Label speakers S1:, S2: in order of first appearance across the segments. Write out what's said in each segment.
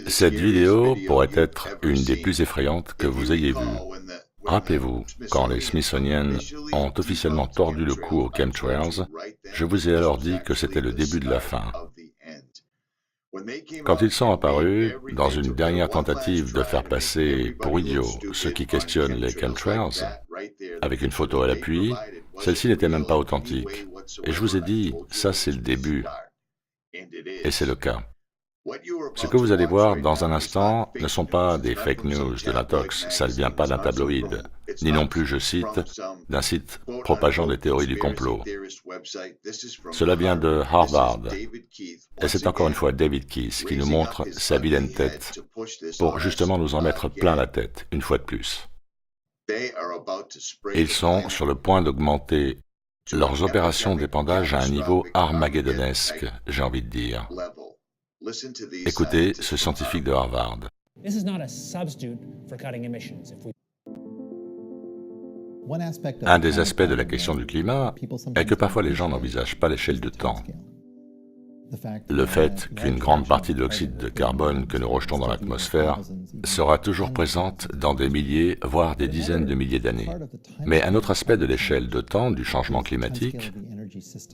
S1: Cette vidéo pourrait être une des plus effrayantes que vous ayez vues. Rappelez-vous, quand les Smithsonian ont officiellement tordu le cou aux chemtrails, je vous ai alors dit que c'était le début de la fin. Quand ils sont apparus, dans une dernière tentative de faire passer pour idiots ceux qui questionnent les chemtrails, avec une photo à l'appui, celle-ci n'était même pas authentique. Et je vous ai dit, ça c'est le début. Et c'est le cas. Ce que vous allez voir dans un instant ne sont pas des fake news de l'intox, ça ne vient pas d'un tabloïd, ni non plus, je cite, d'un site propageant des théories du complot. Cela vient de Harvard, et c'est encore une fois David Keith qui nous montre sa vilaine tête pour justement nous en mettre plein la tête, une fois de plus. Ils sont sur le point d'augmenter leurs opérations d'épandage à un niveau armagedonesque, j'ai envie de dire. Écoutez ce scientifique de Harvard. Un des aspects de la question du climat est que parfois les gens n'envisagent pas l'échelle de temps. Le fait qu'une grande partie de l'oxyde de carbone que nous rejetons dans l'atmosphère sera toujours présente dans des milliers, voire des dizaines de milliers d'années. Mais un autre aspect de l'échelle de temps du changement climatique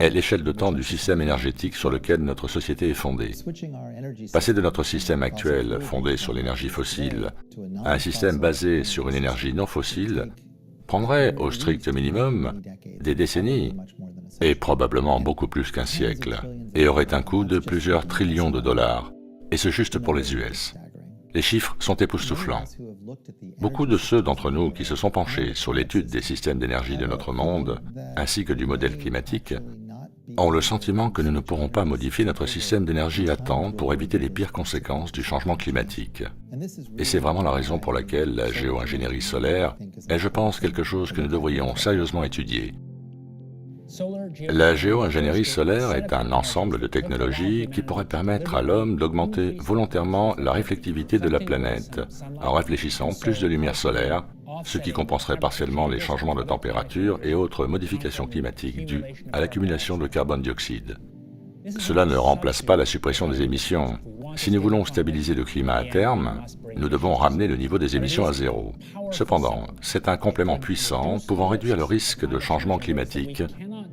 S1: est l'échelle de temps du système énergétique sur lequel notre société est fondée. Passer de notre système actuel, fondé sur l'énergie fossile, à un système basé sur une énergie non fossile, prendrait au strict minimum des décennies, et probablement beaucoup plus qu'un siècle, et aurait un coût de plusieurs trillions de dollars, et ce juste pour les US. Les chiffres sont époustouflants. Beaucoup de ceux d'entre nous qui se sont penchés sur l'étude des systèmes d'énergie de notre monde, ainsi que du modèle climatique, ont le sentiment que nous ne pourrons pas modifier notre système d'énergie à temps pour éviter les pires conséquences du changement climatique. Et c'est vraiment la raison pour laquelle la géo-ingénierie solaire est, je pense, quelque chose que nous devrions sérieusement étudier. La géo-ingénierie solaire est un ensemble de technologies qui pourrait permettre à l'homme d'augmenter volontairement la réflectivité de la planète en réfléchissant plus de lumière solaire, ce qui compenserait partiellement les changements de température et autres modifications climatiques dues à l'accumulation de carbone dioxyde. Cela ne remplace pas la suppression des émissions. Si nous voulons stabiliser le climat à terme, nous devons ramener le niveau des émissions à zéro. Cependant, c'est un complément puissant pouvant réduire le risque de changement climatique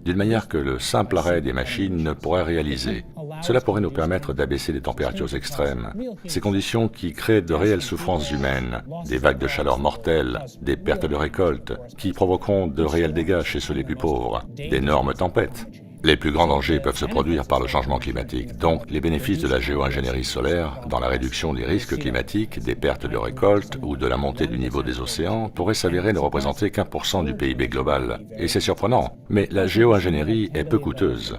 S1: d'une manière que le simple arrêt des machines ne pourrait réaliser. Cela pourrait nous permettre d'abaisser les températures extrêmes, ces conditions qui créent de réelles souffrances humaines, des vagues de chaleur mortelles, des pertes de récoltes, qui provoqueront de réels dégâts chez ceux les plus pauvres, d'énormes tempêtes. Les plus grands dangers peuvent se produire par le changement climatique, donc les bénéfices de la géo-ingénierie solaire dans la réduction des risques climatiques, des pertes de récoltes ou de la montée du niveau des océans pourraient s'avérer ne représenter qu'1% du PIB global. Et c'est surprenant, mais la géo-ingénierie est peu coûteuse.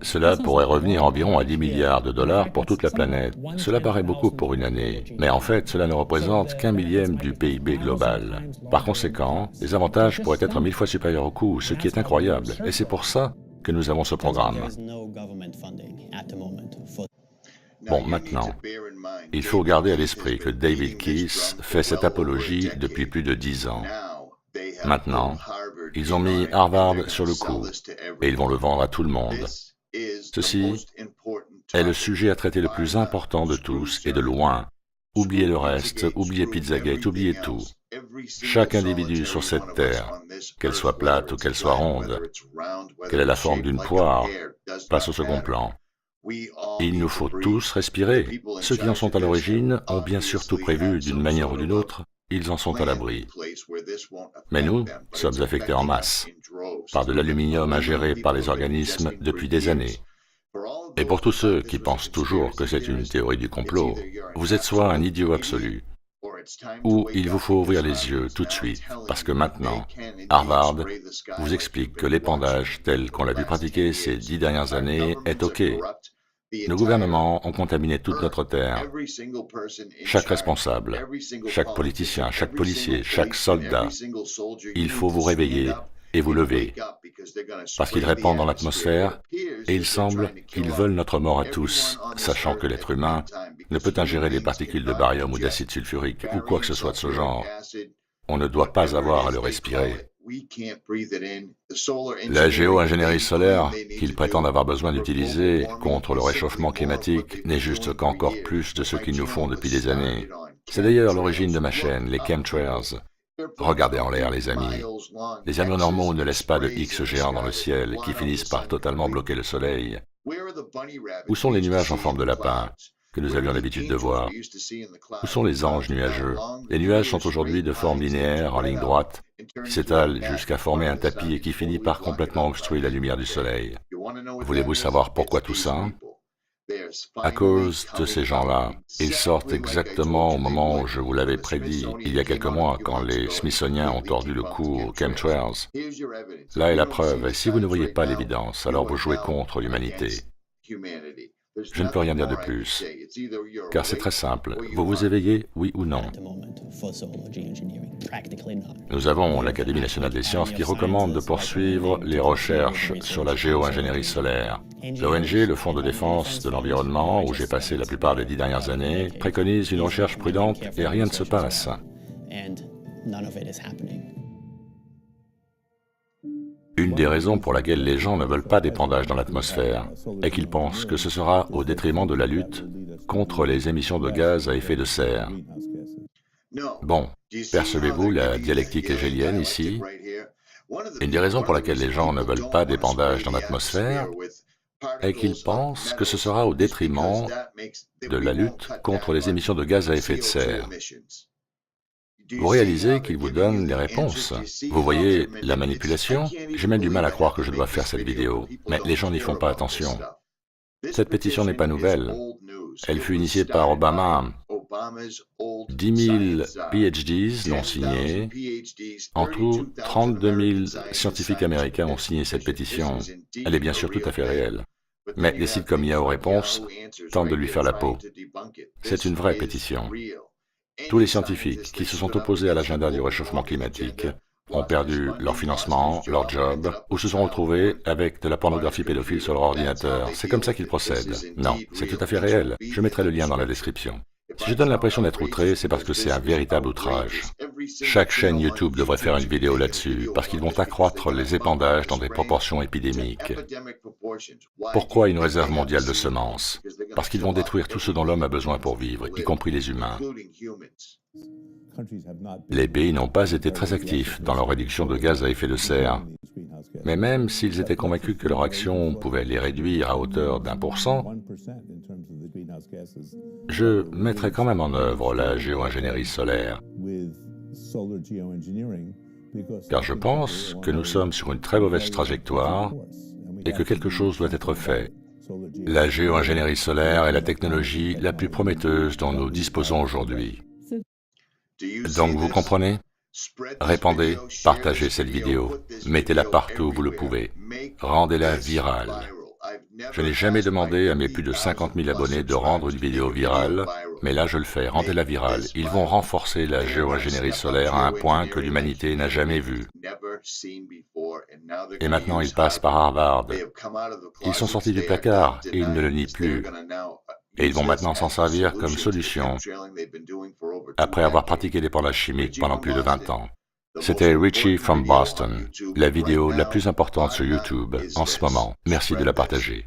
S1: Cela pourrait revenir environ à 10 milliards de dollars pour toute la planète. Cela paraît beaucoup pour une année, mais en fait, cela ne représente qu'1 millième du PIB global. Par conséquent, les avantages pourraient être 1000 fois supérieurs au coût, ce qui est incroyable, et c'est pour ça que nous avons ce programme. Bon, maintenant, il faut garder à l'esprit que David Keith fait cette apologie depuis plus de 10 ans. Maintenant, ils ont mis Harvard sur le coup, et ils vont le vendre à tout le monde. Ceci est le sujet à traiter le plus important de tous, et de loin. Oubliez le reste, oubliez Pizzagate, oubliez tout. Chaque individu sur cette terre, qu'elle soit plate ou qu'elle soit ronde, qu'elle ait la forme d'une poire, passe au second plan. Il nous faut tous respirer. Ceux qui en sont à l'origine ont bien sûr tout prévu d'une manière ou d'une autre, ils en sont à l'abri. Mais nous sommes affectés en masse par de l'aluminium ingéré par les organismes depuis des années. Et pour tous ceux qui pensent toujours que c'est une théorie du complot, vous êtes soit un idiot absolu, ou il vous faut ouvrir les yeux tout de suite, parce que maintenant, Harvard vous explique que l'épandage tel qu'on l'a vu pratiquer ces 10 dernières années est OK. Nos gouvernements ont contaminé toute notre terre. Chaque responsable, chaque politicien, chaque policier, chaque soldat, il faut vous réveiller et vous lever, parce qu'ils répandent dans l'atmosphère, et il semble qu'ils veulent notre mort à tous, sachant que l'être humain ne peut ingérer des particules de barium ou d'acide sulfurique, ou quoi que ce soit de ce genre. On ne doit pas avoir à le respirer. La géo-ingénierie solaire qu'ils prétendent avoir besoin d'utiliser contre le réchauffement climatique n'est juste qu'encore plus de ce qu'ils nous font depuis des années. C'est d'ailleurs l'origine de ma chaîne, les chemtrails. Regardez en l'air, les amis. Les avions normaux ne laissent pas de X géants dans le ciel qui finissent par totalement bloquer le soleil. Où sont les nuages en forme de lapin que nous avions l'habitude de voir? Où sont les anges nuageux? Les nuages sont aujourd'hui de forme linéaire, en ligne droite, qui s'étale jusqu'à former un tapis et qui finit par complètement obstruer la lumière du soleil. Voulez-vous savoir pourquoi tout ça? À cause de ces gens-là. Ils sortent exactement au moment où je vous l'avais prédit, il y a quelques mois, quand les Smithsoniens ont tordu le cou aux chemtrails. Là est la preuve, et si vous ne voyez pas l'évidence, alors vous jouez contre l'humanité. Je ne peux rien dire de plus, car c'est très simple. Vous vous éveillez, oui ou non? Nous avons l'Académie nationale des sciences qui recommande de poursuivre les recherches sur la géo-ingénierie solaire. L'ONG, le Fonds de défense de l'environnement, où j'ai passé la plupart des 10 dernières années, préconise une recherche prudente et rien ne se passe. Une des raisons pour laquelle les gens ne veulent pas d'épandage dans l'atmosphère est qu'ils pensent que ce sera au détriment de la lutte contre les émissions de gaz à effet de serre. Bon, percevez-vous la dialectique hégélienne ici? Une des raisons pour laquelle les gens ne veulent pas d'épandage dans l'atmosphère est qu'ils pensent que ce sera au détriment de la lutte contre les émissions de gaz à effet de serre. Vous réalisez qu'il vous donne les réponses. Vous voyez la manipulation? J'ai même du mal à croire que je dois faire cette vidéo, mais les gens n'y font pas attention. Cette pétition n'est pas nouvelle. Elle fut initiée par Obama. 10 000 PhDs l'ont signée. En tout, 32 000 scientifiques américains ont signé cette pétition. Elle est bien sûr tout à fait réelle. Mais des sites comme Yahoo Réponses tentent de lui faire la peau. C'est une vraie pétition. Tous les scientifiques qui se sont opposés à l'agenda du réchauffement climatique ont perdu leur financement, leur job, ou se sont retrouvés avec de la pornographie pédophile sur leur ordinateur. C'est comme ça qu'ils procèdent. Non, c'est tout à fait réel. Je mettrai le lien dans la description. Si je donne l'impression d'être outré, c'est parce que c'est un véritable outrage. Chaque chaîne YouTube devrait faire une vidéo là-dessus, parce qu'ils vont accroître les épandages dans des proportions épidémiques. Pourquoi une réserve mondiale de semences? Parce qu'ils vont détruire tout ce dont l'homme a besoin pour vivre, y compris les humains. Les pays n'ont pas été très actifs dans leur réduction de gaz à effet de serre. Mais même s'ils étaient convaincus que leur action pouvait les réduire à hauteur d'1%, je mettrai quand même en œuvre la géo-ingénierie solaire. Car je pense que nous sommes sur une très mauvaise trajectoire et que quelque chose doit être fait. La géo-ingénierie solaire est la technologie la plus prometteuse dont nous disposons aujourd'hui. Donc vous comprenez? Répandez, partagez cette vidéo, mettez-la partout où vous le pouvez, rendez-la virale. Je n'ai jamais demandé à mes plus de 50 000 abonnés de rendre une vidéo virale, mais là je le fais, rendez-la virale. Ils vont renforcer la géo-ingénierie solaire à un point que l'humanité n'a jamais vu. Et maintenant ils passent par Harvard. Ils sont sortis du placard et ils ne le nient plus. Et ils vont maintenant s'en servir comme solution, après avoir pratiqué l'épandage chimique pendant plus de 20 ans. C'était Richie from Boston, la vidéo la plus importante sur YouTube en ce moment. Merci de la partager.